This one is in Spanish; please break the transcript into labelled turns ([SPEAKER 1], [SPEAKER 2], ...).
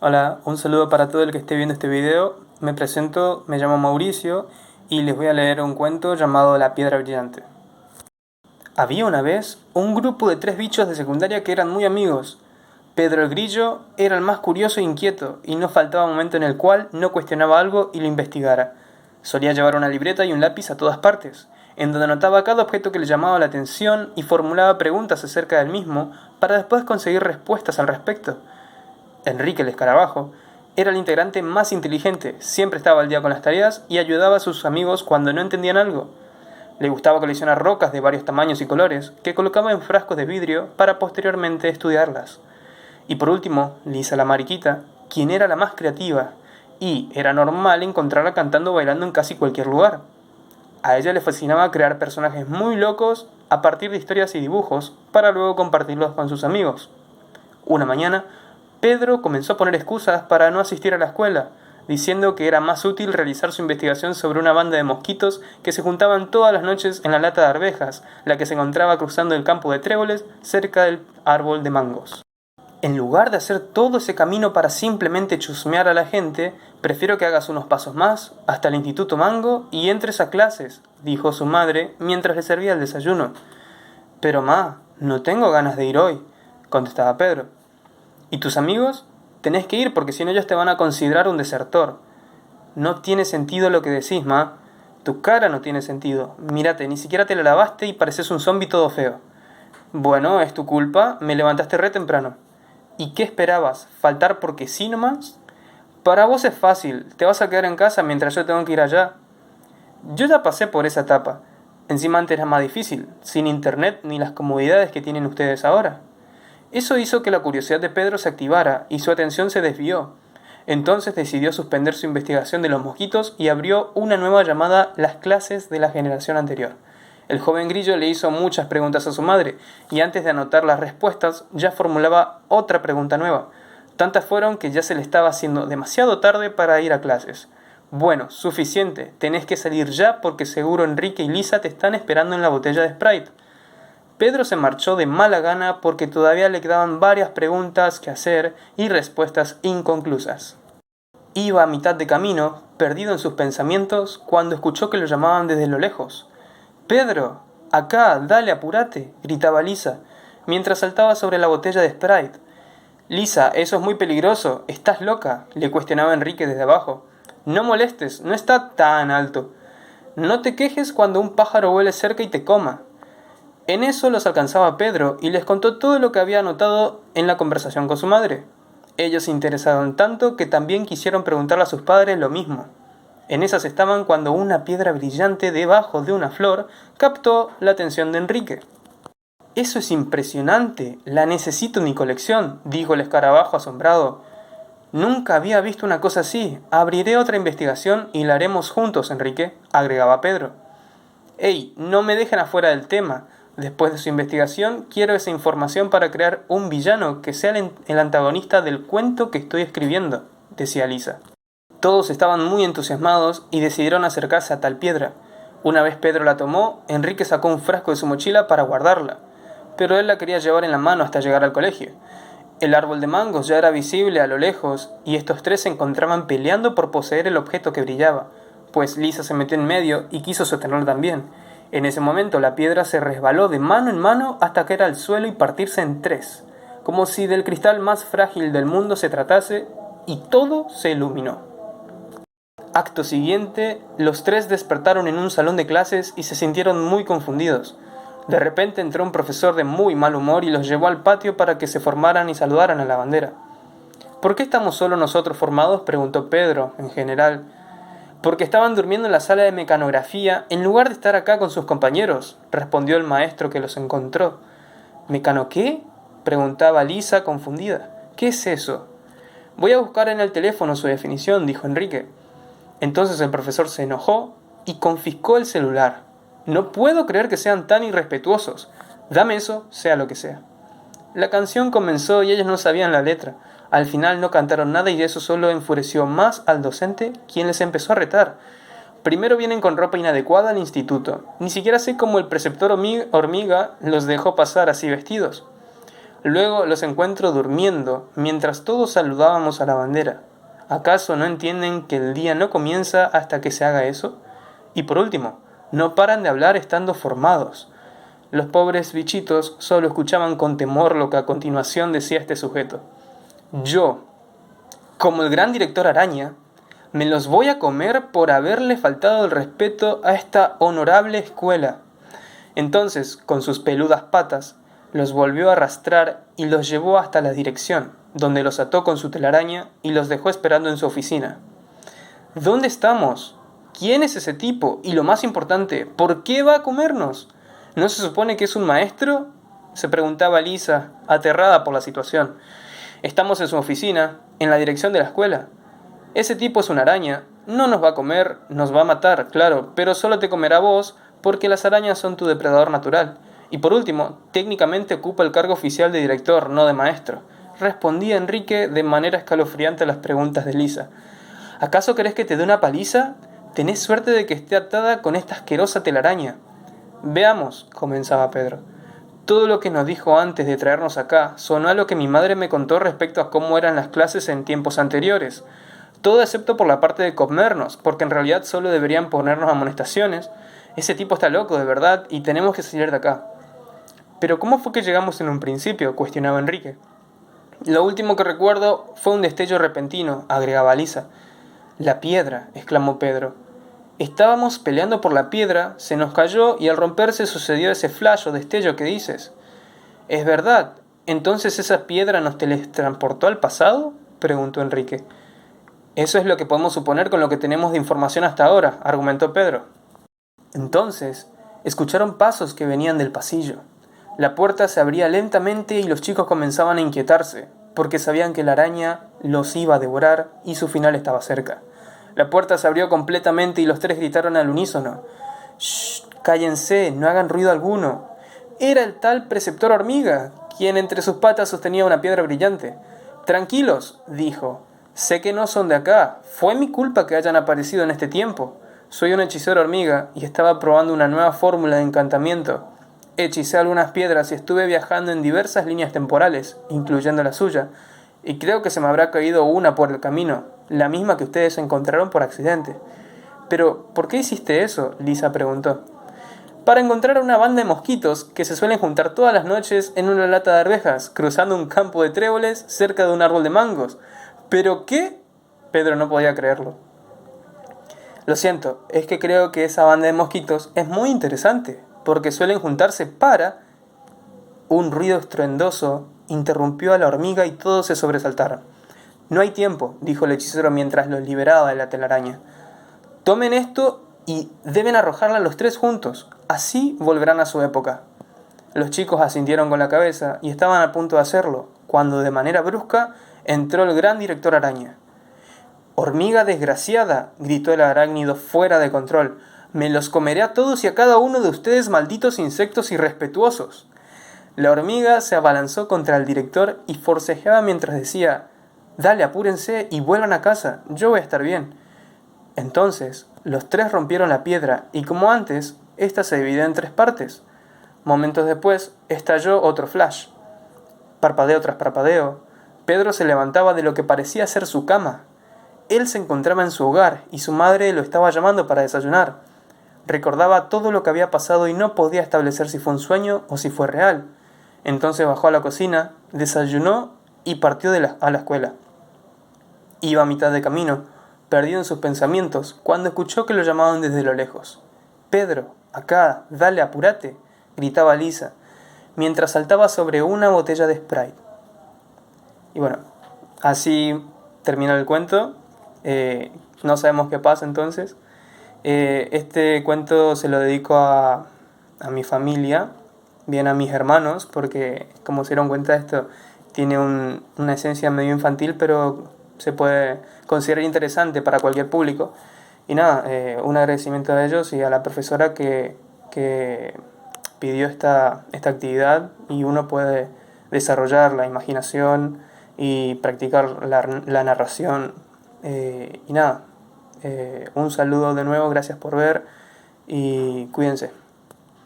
[SPEAKER 1] Hola, un saludo para todo el que esté viendo este video. Me presento, me llamo Mauricio y les voy a leer un cuento llamado La Piedra Brillante. Había una vez un grupo de 3 bichos de secundaria que eran muy amigos. Pedro el Grillo era el más curioso e inquieto y no faltaba momento en el cual no cuestionaba algo y lo investigara. Solía llevar una libreta y un lápiz a todas partes, en donde anotaba cada objeto que le llamaba la atención y formulaba preguntas acerca del mismo para después conseguir respuestas al respecto. Enrique el Escarabajo era el integrante más inteligente, siempre estaba al día con las tareas y ayudaba a sus amigos cuando no entendían algo. Le gustaba coleccionar rocas de varios tamaños y colores, que colocaba en frascos de vidrio para posteriormente estudiarlas. Y por último, Lisa la mariquita, quien era la más creativa, y era normal encontrarla cantando o bailando en casi cualquier lugar. A ella le fascinaba crear personajes muy locos a partir de historias y dibujos, para luego compartirlos con sus amigos. Una mañana, Pedro comenzó a poner excusas para no asistir a la escuela, diciendo que era más útil realizar su investigación sobre una banda de mosquitos que se juntaban todas las noches en la lata de arvejas, la que se encontraba cruzando el campo de tréboles cerca del árbol de mangos. En lugar de hacer todo ese camino para simplemente chusmear a la gente, prefiero que hagas unos pasos más hasta el Instituto Mango y entres a clases, dijo su madre mientras le servía el desayuno. Pero ma, no tengo ganas de ir hoy, contestaba Pedro. ¿Y tus amigos? Tenés que ir porque si no ellos te van a considerar un desertor. No tiene sentido lo que decís, ma. Tu cara no tiene sentido. Mírate, ni siquiera te la lavaste y pareces un zombi todo feo. Bueno, es tu culpa, me levantaste re temprano. ¿Y qué esperabas? ¿Faltar porque sí nomás? Para vos es fácil, te vas a quedar en casa mientras yo tengo que ir allá. Yo ya pasé por esa etapa. Encima antes era más difícil, sin internet ni las comodidades que tienen ustedes ahora. Eso hizo que la curiosidad de Pedro se activara y su atención se desvió. Entonces decidió suspender su investigación de los mosquitos y abrió una nueva llamada Las clases de la generación anterior. El joven grillo le hizo muchas preguntas a su madre y antes de anotar las respuestas ya formulaba otra pregunta nueva. Tantas fueron que ya se le estaba haciendo demasiado tarde para ir a clases. Bueno, suficiente, tenés que salir ya porque seguro Enrique y Lisa te están esperando en la botella de Sprite. Pedro se marchó de mala gana porque todavía le quedaban varias preguntas que hacer y respuestas inconclusas. Iba a mitad de camino, perdido en sus pensamientos, cuando escuchó que lo llamaban desde lo lejos. «¡Pedro! ¡Acá! ¡Dale, apúrate!», gritaba Lisa, mientras saltaba sobre la botella de Sprite. «Lisa, eso es muy peligroso. ¿Estás loca?», le cuestionaba Enrique desde abajo. «No molestes, no está tan alto. No te quejes cuando un pájaro vuele cerca y te coma». En eso los alcanzaba Pedro y les contó todo lo que había notado en la conversación con su madre. Ellos se interesaron tanto que también quisieron preguntarle a sus padres lo mismo. En esas estaban cuando una piedra brillante debajo de una flor captó la atención de Enrique. «Eso es impresionante, la necesito en mi colección», dijo el escarabajo asombrado. «Nunca había visto una cosa así. Abriré otra investigación y la haremos juntos, Enrique», agregaba Pedro. «Ey, no me dejen afuera del tema. Después de su investigación, quiero esa información para crear un villano que sea el antagonista del cuento que estoy escribiendo», decía Lisa. Todos estaban muy entusiasmados y decidieron acercarse a tal piedra. Una vez Pedro la tomó, Enrique sacó un frasco de su mochila para guardarla, pero él la quería llevar en la mano hasta llegar al colegio. El árbol de mangos ya era visible a lo lejos y estos tres se encontraban peleando por poseer el objeto que brillaba, pues Lisa se metió en medio y quiso sostenerlo también. En ese momento la piedra se resbaló de mano en mano hasta caer al suelo y partirse en 3, como si del cristal más frágil del mundo se tratase, y todo se iluminó. Acto siguiente, los 3 despertaron en un salón de clases y se sintieron muy confundidos. De repente entró un profesor de muy mal humor y los llevó al patio para que se formaran y saludaran a la bandera. «¿Por qué estamos solo nosotros formados?», preguntó Pedro, en general. «Porque estaban durmiendo en la sala de mecanografía en lugar de estar acá con sus compañeros», respondió el maestro que los encontró. «¿Mecano qué?», preguntaba Lisa confundida. «¿Qué es eso?». «Voy a buscar en el teléfono su definición», dijo Enrique. Entonces el profesor se enojó y confiscó el celular. «No puedo creer que sean tan irrespetuosos. Dame eso, sea lo que sea». La canción comenzó y ellos no sabían la letra. Al final no cantaron nada y eso solo enfureció más al docente, quien les empezó a retar. «Primero vienen con ropa inadecuada al instituto. Ni siquiera sé cómo el preceptor hormiga los dejó pasar así vestidos». Luego los encuentro durmiendo, mientras todos saludábamos a la bandera. ¿Acaso no entienden que el día no comienza hasta que se haga eso? Y por último, no paran de hablar estando formados. Los pobres bichitos solo escuchaban con temor lo que a continuación decía este sujeto. Yo, como el gran director Araña, me los voy a comer por haberle faltado el respeto a esta honorable escuela. Entonces, con sus peludas patas, los volvió a arrastrar y los llevó hasta la dirección, donde los ató con su telaraña y los dejó esperando en su oficina. ¿Dónde estamos? ¿Quién es ese tipo? Y lo más importante, ¿por qué va a comernos? ¿No se supone que es un maestro? Se preguntaba Lisa, aterrada por la situación. Estamos en su oficina, en la dirección de la escuela. Ese tipo es una araña. No nos va a comer, nos va a matar, claro, pero solo te comerá vos porque las arañas son tu depredador natural. Y por último, técnicamente ocupa el cargo oficial de director, no de maestro. Respondía Enrique de manera escalofriante a las preguntas de Lisa. ¿Acaso querés que te dé una paliza? Tenés suerte de que esté atada con esta asquerosa telaraña. Veamos, comenzaba Pedro. Todo lo que nos dijo antes de traernos acá sonó a lo que mi madre me contó respecto a cómo eran las clases en tiempos anteriores. Todo excepto por la parte de comernos, porque en realidad solo deberían ponernos amonestaciones. Ese tipo está loco, de verdad, y tenemos que salir de acá. ¿Pero cómo fue que llegamos en un principio?, cuestionaba Enrique. Lo último que recuerdo fue un destello repentino, agregaba Lisa. La piedra, exclamó Pedro. Estábamos peleando por la piedra, se nos cayó y al romperse sucedió ese flash o destello que dices. ¿Es verdad? ¿Entonces esa piedra nos teletransportó al pasado?, preguntó Enrique. Eso es lo que podemos suponer con lo que tenemos de información hasta ahora, argumentó Pedro. Entonces, escucharon pasos que venían del pasillo. La puerta se abría lentamente y los chicos comenzaban a inquietarse, porque sabían que la araña los iba a devorar y su final estaba cerca. La puerta se abrió completamente y los tres gritaron al unísono. ¡Shh! ¡Cállense! ¡No hagan ruido alguno! Era el tal preceptor hormiga, quien entre sus patas sostenía una piedra brillante. Tranquilos, dijo. Sé que no son de acá. Fue mi culpa que hayan aparecido en este tiempo. Soy un hechicero hormiga y estaba probando una nueva fórmula de encantamiento. Hechicé algunas piedras y estuve viajando en diversas líneas temporales, incluyendo la suya, y creo que se me habrá caído una por el camino, la misma que ustedes encontraron por accidente. Pero, ¿por qué hiciste eso?, Lisa preguntó. Para encontrar a una banda de mosquitos que se suelen juntar todas las noches en una lata de arvejas, cruzando un campo de tréboles cerca de un árbol de mangos. ¿Pero qué? Pedro no podía creerlo. Lo siento, es que creo que esa banda de mosquitos es muy interesante, porque suelen juntarse para... Un ruido estruendoso interrumpió a la hormiga y todos se sobresaltaron. No hay tiempo, dijo el hechicero mientras los liberaba de la telaraña. Tomen esto y deben arrojarla los tres juntos, así volverán a su época. Los chicos asintieron con la cabeza y estaban a punto de hacerlo, cuando de manera brusca entró el gran director araña. «Hormiga desgraciada», gritó el arácnido fuera de control, «me los comeré a todos y a cada uno de ustedes, malditos insectos irrespetuosos». La hormiga se abalanzó contra el director y forcejeaba mientras decía, «Dale, apúrense y vuelvan a casa, yo voy a estar bien». Entonces, los tres rompieron la piedra y como antes, ésta se dividió en tres partes. Momentos después, estalló otro flash. Parpadeo tras parpadeo, Pedro se levantaba de lo que parecía ser su cama. Él se encontraba en su hogar y su madre lo estaba llamando para desayunar. Recordaba todo lo que había pasado y no podía establecer si fue un sueño o si fue real. Entonces bajó a la cocina, desayunó y partió a la escuela. Iba a mitad de camino, perdido en sus pensamientos, cuando escuchó que lo llamaban desde lo lejos. «Pedro, acá, dale, apúrate», gritaba Lisa, mientras saltaba sobre una botella de Sprite. Y bueno, así termina el cuento. No sabemos qué pasa entonces. Este cuento se lo dedico a mi familia, bien a mis hermanos, porque como se dieron cuenta esto tiene una esencia medio infantil, pero se puede considerar interesante para cualquier público. Y nada, un agradecimiento a ellos y a la profesora que pidió esta actividad y uno puede desarrollar la imaginación y practicar la narración. Y nada, un saludo de nuevo, gracias por ver y cuídense.